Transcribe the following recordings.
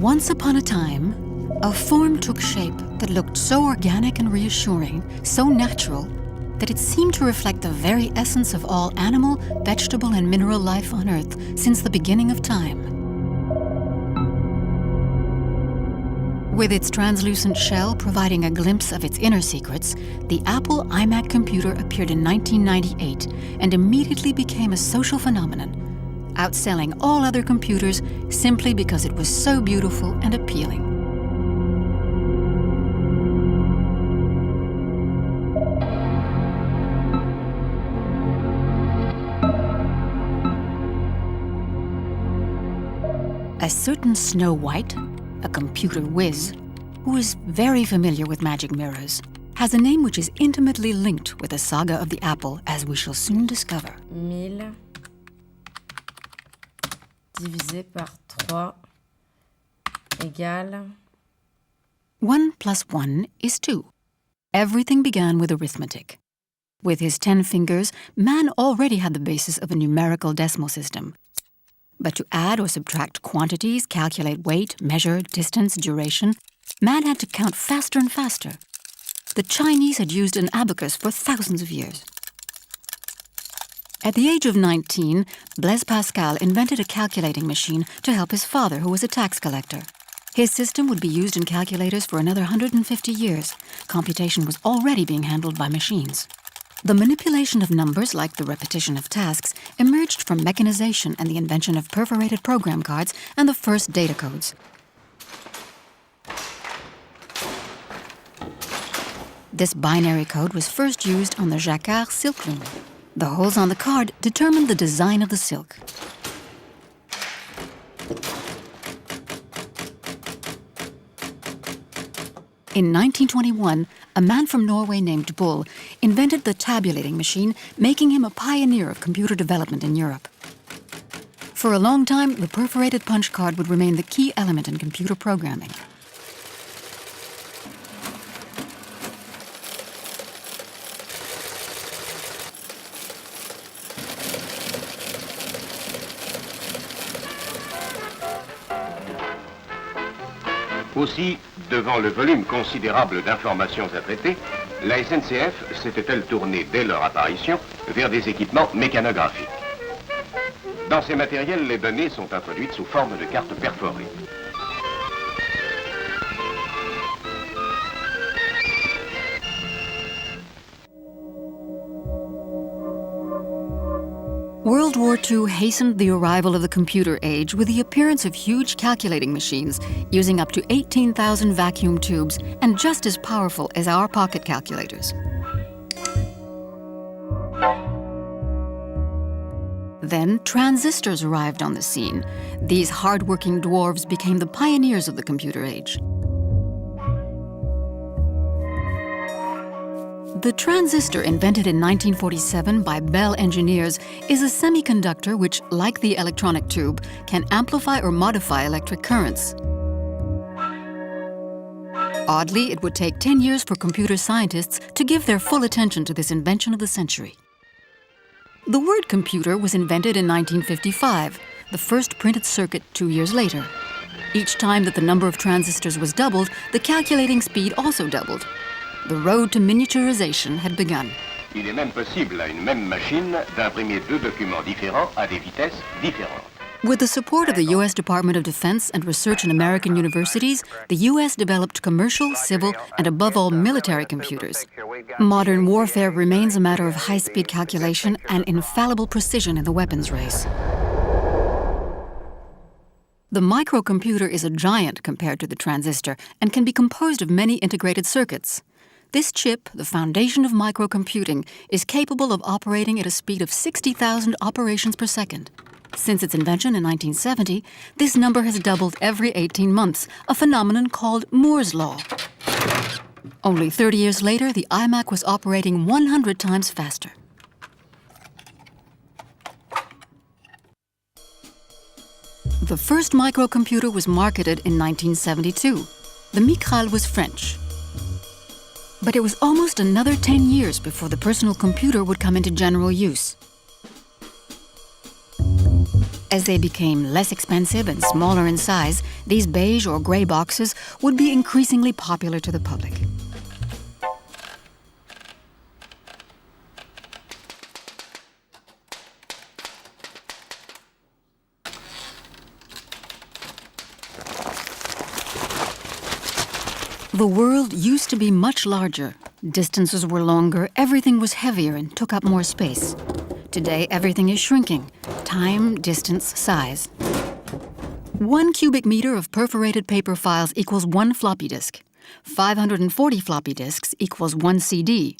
Once upon a time, a form took shape that looked so organic and reassuring, so natural, that it seemed to reflect the very essence of all animal, vegetable, and mineral life on Earth since the beginning of time. With its translucent shell providing a glimpse of its inner secrets, the Apple iMac computer appeared in 1998 and immediately became a social phenomenon, outselling all other computers simply because it was so beautiful and appealing. A certain Snow White, a computer whiz, who is very familiar with magic mirrors, has a name which is intimately linked with the saga of the Apple, as we shall soon discover. 1000 divisé par 3 égale... 1 plus 1 is 2. Everything began with arithmetic. With his 10 fingers, man already had the basis of a numerical decimal system. But to add or subtract quantities, calculate weight, measure distance, duration, man had to count faster and faster. The Chinese had used an abacus for thousands of years. At the age of 19, Blaise Pascal invented a calculating machine to help his father, who was a tax collector. His system would be used in calculators for another 150 years. Computation was already being handled by machines. The manipulation of numbers, like the repetition of tasks, emerged from mechanization and the invention of perforated program cards and the first data codes. This binary code was first used on the Jacquard silk loom. The holes on the card determined the design of the silk. In 1921, a man from Norway named Bull invented the tabulating machine, making him a pioneer of computer development in Europe. For a long time, the perforated punch card would remain the key element in computer programming. Aussi, devant le volume considérable d'informations à traiter, la SNCF s'était-elle tournée dès leur apparition vers des équipements mécanographiques. Dans ces matériels, les données sont introduites sous forme de cartes perforées. World War II hastened the arrival of the computer age with the appearance of huge calculating machines using up to 18,000 vacuum tubes and just as powerful as our pocket calculators. Then transistors arrived on the scene. These hard-working dwarves became the pioneers of the computer age. The transistor, invented in 1947 by Bell engineers, is a semiconductor which, like the electronic tube, can amplify or modify electric currents. Oddly, it would take 10 years for computer scientists to give their full attention to this invention of the century. The word computer was invented in 1955, the first printed circuit 2 years later. Each time that the number of transistors was doubled, the calculating speed also doubled. The road to miniaturization had begun. Il est même possible à une même machine d'imprimer deux documents différents à des vitesses différentes. With the support of the U.S. Department of Defense and research in American universities, the U.S. developed commercial, civil, and above all military computers. Modern warfare remains a matter of high-speed calculation and infallible precision in the weapons race. The microcomputer is a giant compared to the transistor and can be composed of many integrated circuits. This chip, the foundation of microcomputing, is capable of operating at a speed of 60,000 operations per second. Since its invention in 1970, this number has doubled every 18 months, a phenomenon called Moore's Law. Only 30 years later, the iMac was operating 100 times faster. The first microcomputer was marketed in 1972. The Micral was French. But it was almost another 10 years before the personal computer would come into general use. As they became less expensive and smaller in size, these beige or gray boxes would be increasingly popular to the public. The world used to be much larger. Distances were longer, everything was heavier and took up more space. Today, everything is shrinking. Time, distance, size. 1 cubic meter of perforated paper files equals 1 floppy disk. 540 floppy disks equals 1 CD.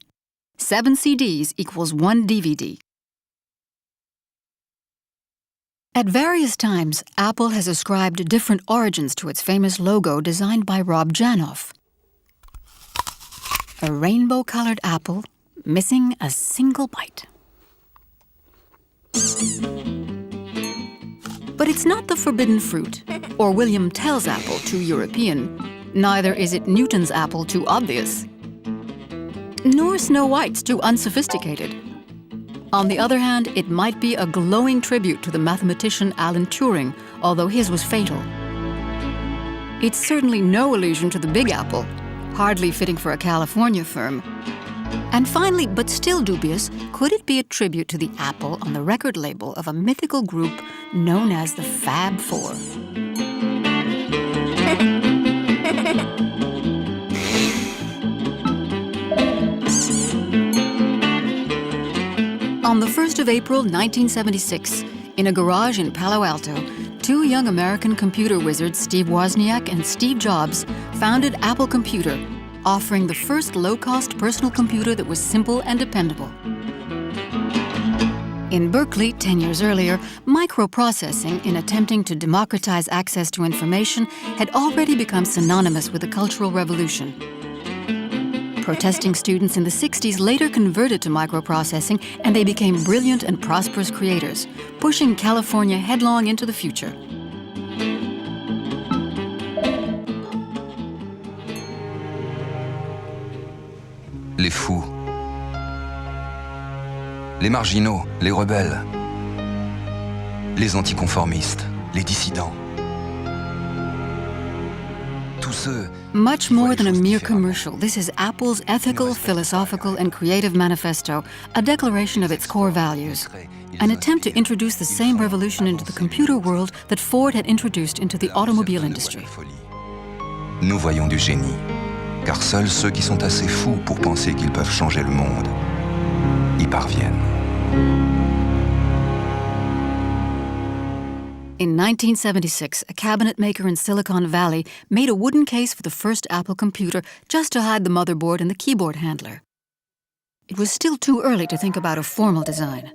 7 CDs equals 1 DVD. At various times, Apple has ascribed different origins to its famous logo designed by Rob Janoff. A rainbow-colored apple missing a single bite. But it's not the forbidden fruit, or William Tell's apple, too European. Neither is it Newton's apple, too obvious. Nor Snow White's, too unsophisticated. On the other hand, it might be a glowing tribute to the mathematician Alan Turing, although his was fatal. It's certainly no allusion to the Big Apple, hardly fitting for a California firm. And finally, but still dubious, could it be a tribute to the apple on the record label of a mythical group known as the Fab Four? On the 1st of April, 1976, in a garage in Palo Alto, two young American computer wizards, Steve Wozniak and Steve Jobs, founded Apple Computer, offering the first low-cost personal computer that was simple and dependable. In Berkeley, 10 years earlier, microprocessing, in attempting to democratize access to information, had already become synonymous with the Cultural Revolution. Protesting students in the 60s later converted to microprocessing, and they became brilliant and prosperous creators, pushing California headlong into the future. Les fous, les marginaux, les rebelles, les anticonformistes, les dissidents. Tous ceux. Much more than a mere commercial, this is Apple's ethical, philosophical, and creative manifesto, a declaration of its core values. An attempt to introduce the same revolution into the computer world that Ford had introduced into the automobile industry. Nous voyons du génie, car seuls ceux qui sont assez fous pour penser qu'ils peuvent changer le monde y parviennent. In 1976, a cabinet maker in Silicon Valley made a wooden case for the first Apple computer just to hide the motherboard and the keyboard handler. It was still too early to think about a formal design.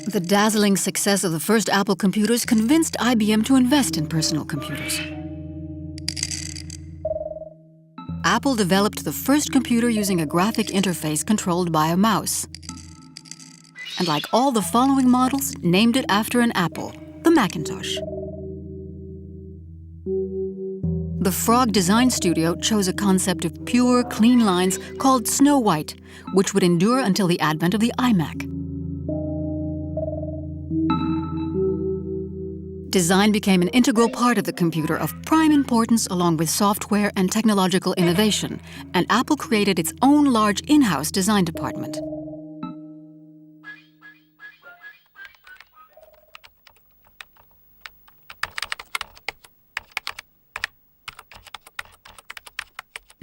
The dazzling success of the first Apple computers convinced IBM to invest in personal computers. Apple developed the first computer using a graphic interface controlled by a mouse. And like all the following models, named it after an apple, the Macintosh. The Frog Design Studio chose a concept of pure, clean lines called Snow White, which would endure until the advent of the iMac. Design became an integral part of the computer of prime importance along with software and technological innovation, and Apple created its own large in-house design department.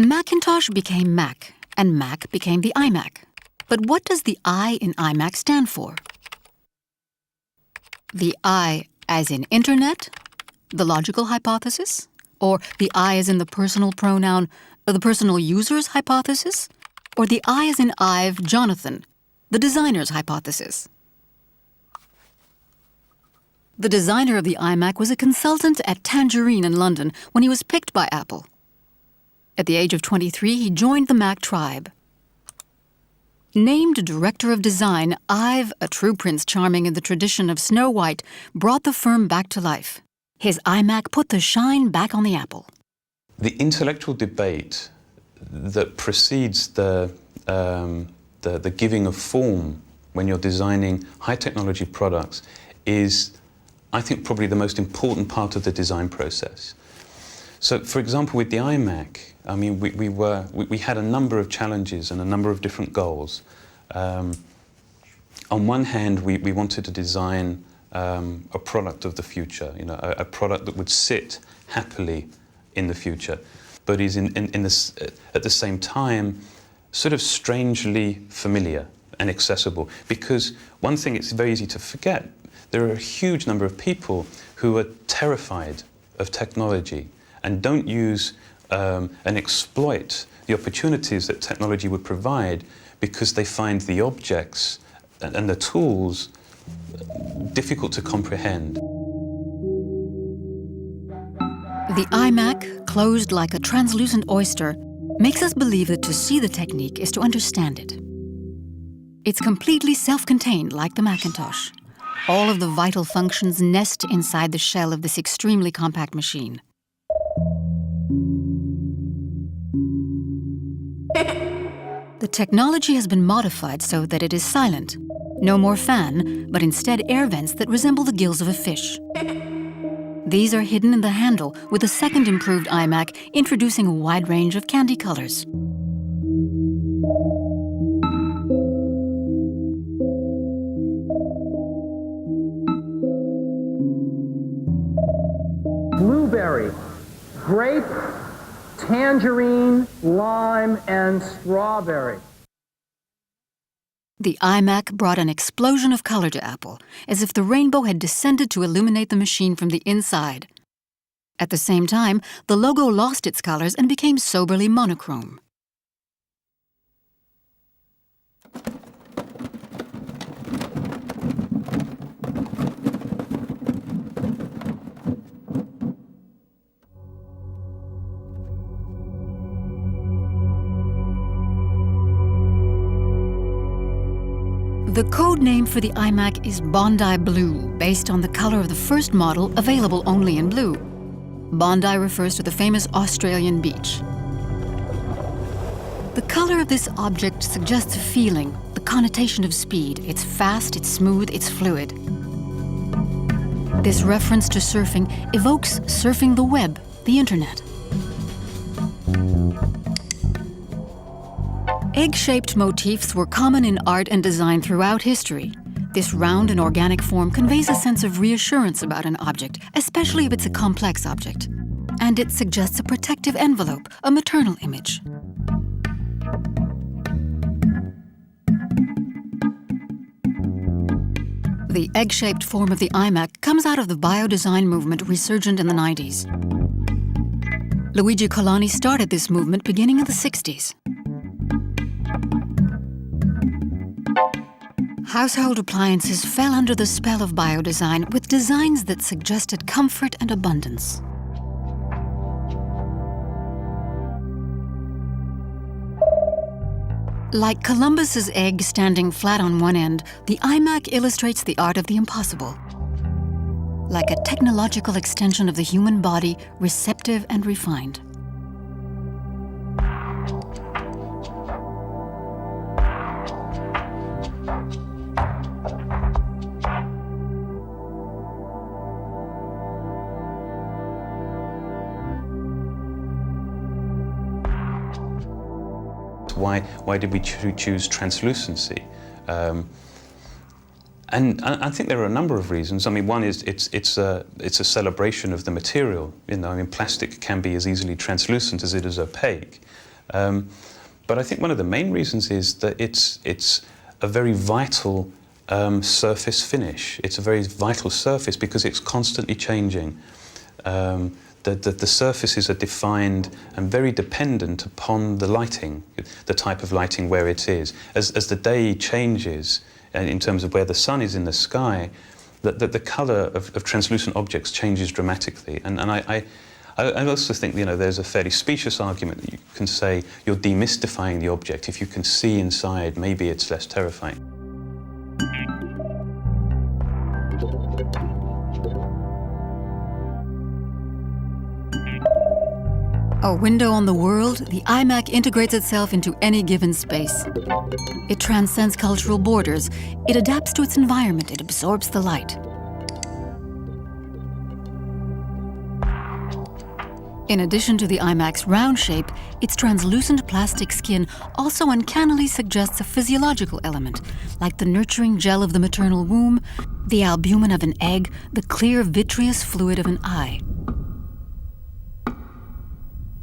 Macintosh became Mac, and Mac became the iMac. But what does the I in iMac stand for? The I as in Internet, the logical hypothesis, or the I as in the personal pronoun, the personal user's hypothesis, or the I as in I've, Jonathan, the designer's hypothesis? The designer of the iMac was a consultant at Tangerine in London when he was picked by Apple. At the age of 23, he joined the Mac tribe. Named Director of Design, Ive, a true Prince Charming in the tradition of Snow White, brought the firm back to life. His iMac put the shine back on the Apple. The intellectual debate that precedes the giving of form when you're designing high-technology products is, I think, probably the most important part of the design process. So, for example, with the iMac, I mean, we had a number of challenges and a number of different goals. On one hand, we wanted to design a product of the future, you know, a product that would sit happily in the future, but is at the same time sort of strangely familiar and accessible. Because one thing it's very easy to forget, there are a huge number of people who are terrified of technology and don't use and exploit the opportunities that technology would provide because they find the objects and the tools difficult to comprehend. The iMac, closed like a translucent oyster, makes us believe that to see the technique is to understand it. It's completely self-contained, like the Macintosh. All of the vital functions nest inside the shell of this extremely compact machine. The technology has been modified so that it is silent. No more fan, but instead air vents that resemble the gills of a fish. These are hidden in the handle with a second improved iMac introducing a wide range of candy colors. Blueberry, grape, tangerine, lime, and strawberry. The iMac brought an explosion of color to Apple, as if the rainbow had descended to illuminate the machine from the inside. At the same time, the logo lost its colors and became soberly monochrome. The code name for the iMac is Bondi Blue, based on the color of the first model available only in blue. Bondi refers to the famous Australian beach. The color of this object suggests a feeling, the connotation of speed. It's fast, it's smooth, it's fluid. This reference to surfing evokes surfing the web, the internet. Egg-shaped motifs were common in art and design throughout history. This round and organic form conveys a sense of reassurance about an object, especially if it's a complex object. And it suggests a protective envelope, a maternal image. The egg-shaped form of the iMac comes out of the biodesign movement resurgent in the 90s. Luigi Colani started this movement beginning in the 60s. Household appliances fell under the spell of biodesign with designs that suggested comfort and abundance. Like Columbus's egg standing flat on one end, the iMac illustrates the art of the impossible. Like a technological extension of the human body, receptive and refined. Why did we choose translucency? And I think there are a number of reasons. I mean, one is it's a celebration of the material. You know, I mean, plastic can be as easily translucent as it is opaque. But I think one of the main reasons is that it's a very vital surface finish. It's a very vital surface because it's constantly changing. The surfaces are defined and very dependent upon the lighting, the type of lighting where it is. As the day changes, in terms of where the sun is in the sky, the colour of translucent objects changes dramatically. And I also think, you know, there's a fairly specious argument that you can say you're demystifying the object. If you can see inside, maybe it's less terrifying. A window on the world, the iMac integrates itself into any given space. It transcends cultural borders. It adapts to its environment. It absorbs the light. In addition to the iMac's round shape, its translucent plastic skin also uncannily suggests a physiological element, like the nurturing gel of the maternal womb, the albumin of an egg, the clear vitreous fluid of an eye.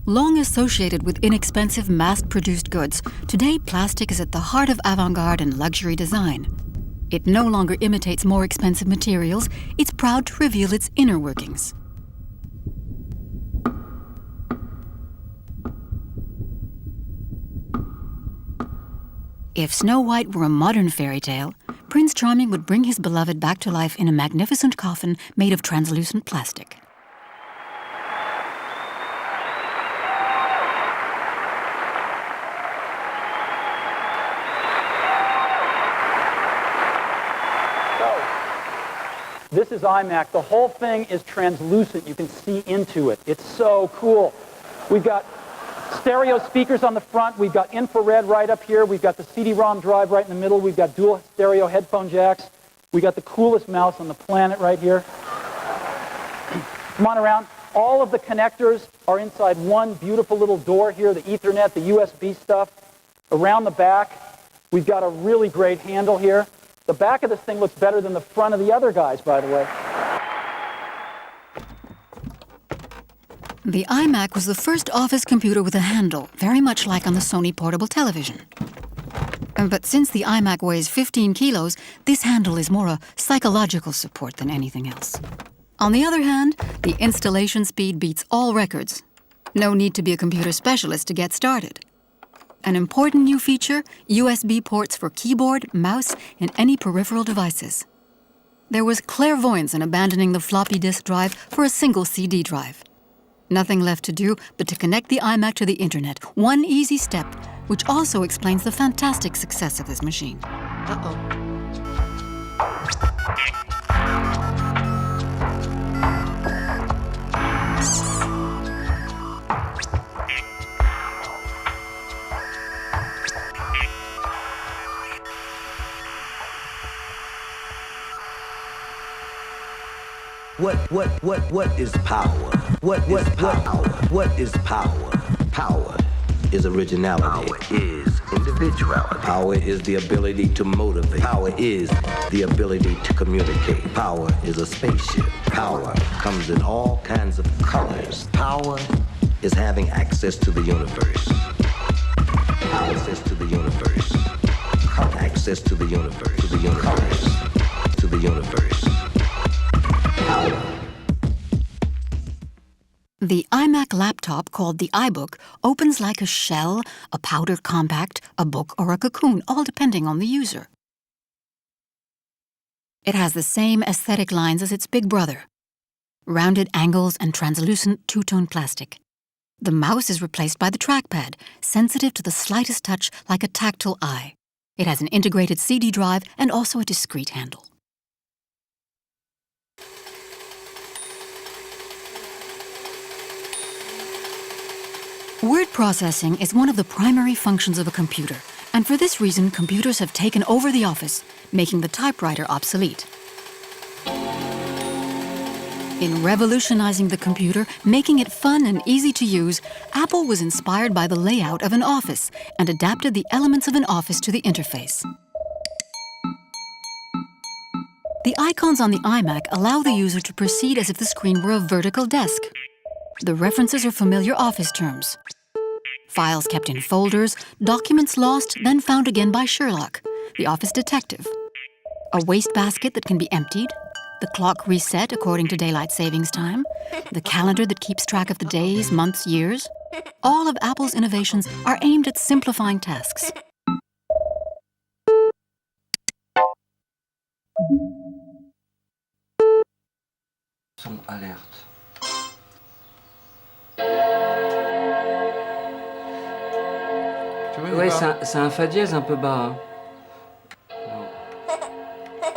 Long associated with inexpensive mass-produced goods, today plastic is at the heart of avant-garde and luxury design. It no longer imitates more expensive materials. It's proud to reveal its inner workings. If Snow White were a modern fairy tale, Prince Charming would bring his beloved back to life in a magnificent coffin made of translucent plastic. This is iMac. The whole thing is translucent. You can see into it. It's so cool. We've got stereo speakers on the front. We've got infrared right up here. We've got the CD-ROM drive right in the middle. We've got dual stereo headphone jacks. We've got the coolest mouse on the planet right here. Come on around. All of the connectors are inside one beautiful little door here, the Ethernet, the USB stuff. Around the back, we've got a really great handle here. The back of this thing looks better than the front of the other guys, by the way. The iMac was the first office computer with a handle, very much like on the Sony portable television. But since the iMac weighs 15 kilos, this handle is more a psychological support than anything else. On the other hand, the installation speed beats all records. No need to be a computer specialist to get started. An important new feature, USB ports for keyboard, mouse, and any peripheral devices. There was clairvoyance in abandoning the floppy disk drive for a single CD drive. Nothing left to do but to connect the iMac to the internet, one easy step, which also explains the fantastic success of this machine. What is power? What is power? What is power? Power is originality. Power is individuality. Power is the ability to motivate. Power is the ability to communicate. Power is a spaceship. Power comes in all kinds of colors. Power is having access to the universe. Access to the universe. Access to the universe. To the universe. To the universe. The iMac laptop, called the iBook, opens like a shell, a powdered compact, a book, or a cocoon, all depending on the user. It has the same aesthetic lines as its big brother. Rounded angles and translucent two-tone plastic. The mouse is replaced by the trackpad, sensitive to the slightest touch like a tactile eye. It has an integrated CD drive and also a discrete handle. Word processing is one of the primary functions of a computer, and for this reason, computers have taken over the office, making the typewriter obsolete. In revolutionizing the computer, making it fun and easy to use, Apple was inspired by the layout of an office and adapted the elements of an office to the interface. The icons on the iMac allow the user to proceed as if the screen were a vertical desk. The references are familiar office terms. Files kept in folders, documents lost, then found again by Sherlock, the office detective. A wastebasket that can be emptied, the clock reset according to daylight savings time, the calendar that keeps track of the days, months, years. All of Apple's innovations are aimed at simplifying tasks. Son alerte. Ouais, c'est un fa dièse un peu bas. Hein.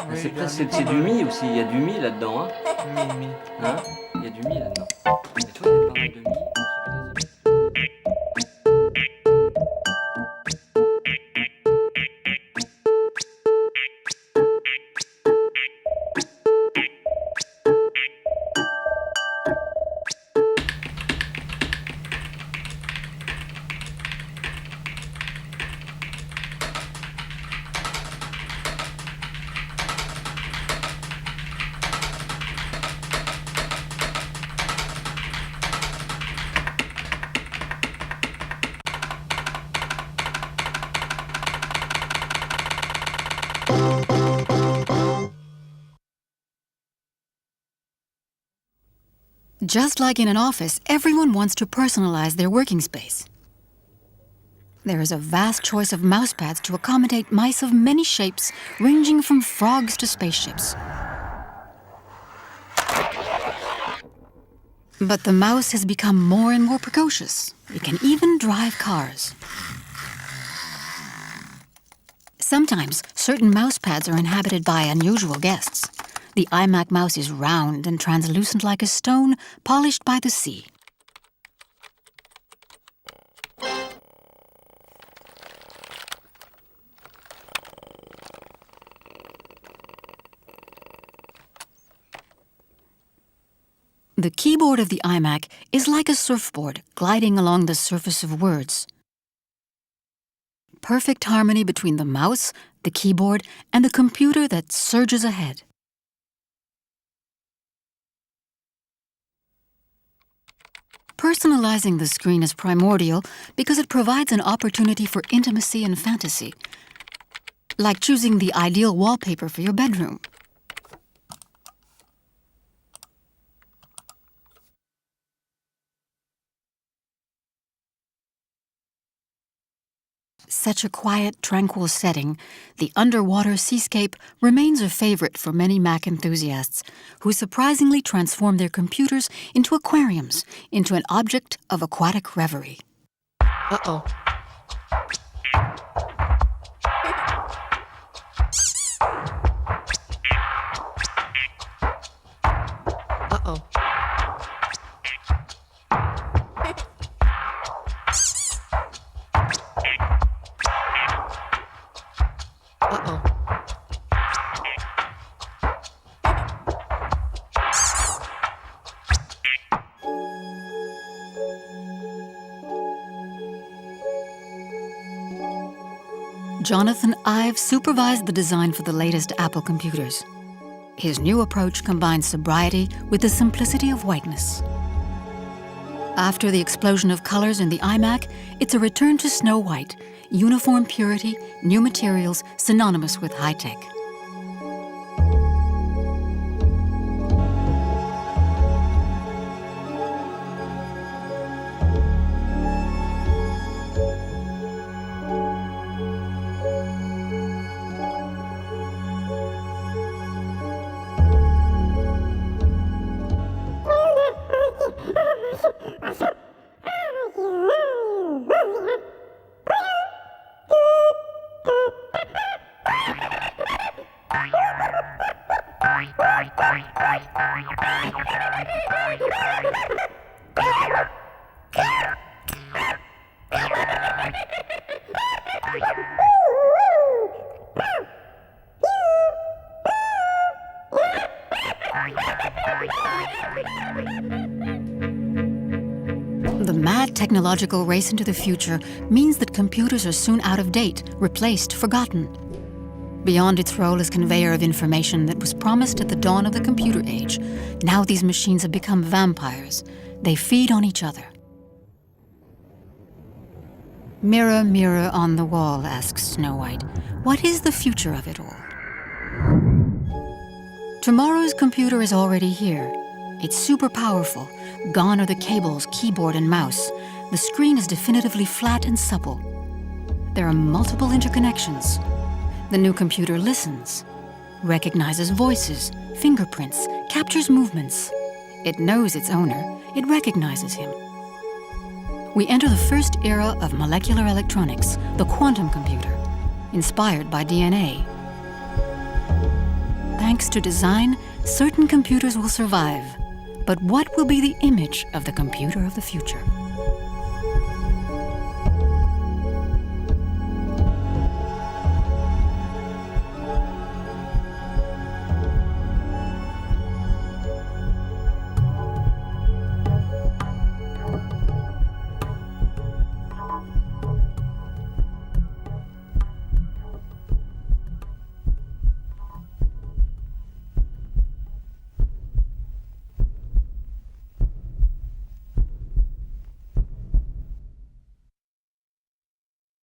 Oui, c'est du mi aussi, il y a du mi là-dedans. Hein. Mi. Hein, il y a du mi là-dedans. Et toi, il y a pas mal de mi. Just like in an office, everyone wants to personalize their working space. There is a vast choice of mousepads to accommodate mice of many shapes, ranging from frogs to spaceships. But the mouse has become more and more precocious. It can even drive cars. Sometimes, certain mousepads are inhabited by unusual guests. The iMac mouse is round and translucent like a stone, polished by the sea. The keyboard of the iMac is like a surfboard gliding along the surface of words. Perfect harmony between the mouse, the keyboard, and the computer that surges ahead. Personalizing the screen is primordial because it provides an opportunity for intimacy and fantasy, like choosing the ideal wallpaper for your bedroom. Such a quiet, tranquil setting, the underwater seascape remains a favorite for many Mac enthusiasts who surprisingly transform their computers into aquariums, into an object of aquatic reverie. Uh-oh. Uh-oh. Uh-oh. Jonathan Ive supervised the design for the latest Apple computers. His new approach combines sobriety with the simplicity of whiteness. After the explosion of colors in the iMac, it's a return to Snow White, uniform purity, new materials, synonymous with high-tech. The mad technological race into the future means that computers are soon out of date, replaced, forgotten. Beyond its role as conveyor of information that was promised at the dawn of the computer age, now these machines have become vampires. They feed on each other. Mirror, mirror on the wall, asks Snow White, what is the future of it all? Tomorrow's computer is already here. It's super powerful. Gone are the cables, keyboard, and mouse. The screen is definitively flat and supple. There are multiple interconnections. The new computer listens, recognizes voices, fingerprints, captures movements. It knows its owner. It recognizes him. We enter the first era of molecular electronics, the quantum computer, inspired by DNA. Thanks to design, certain computers will survive. But what will be the image of the computer of the future?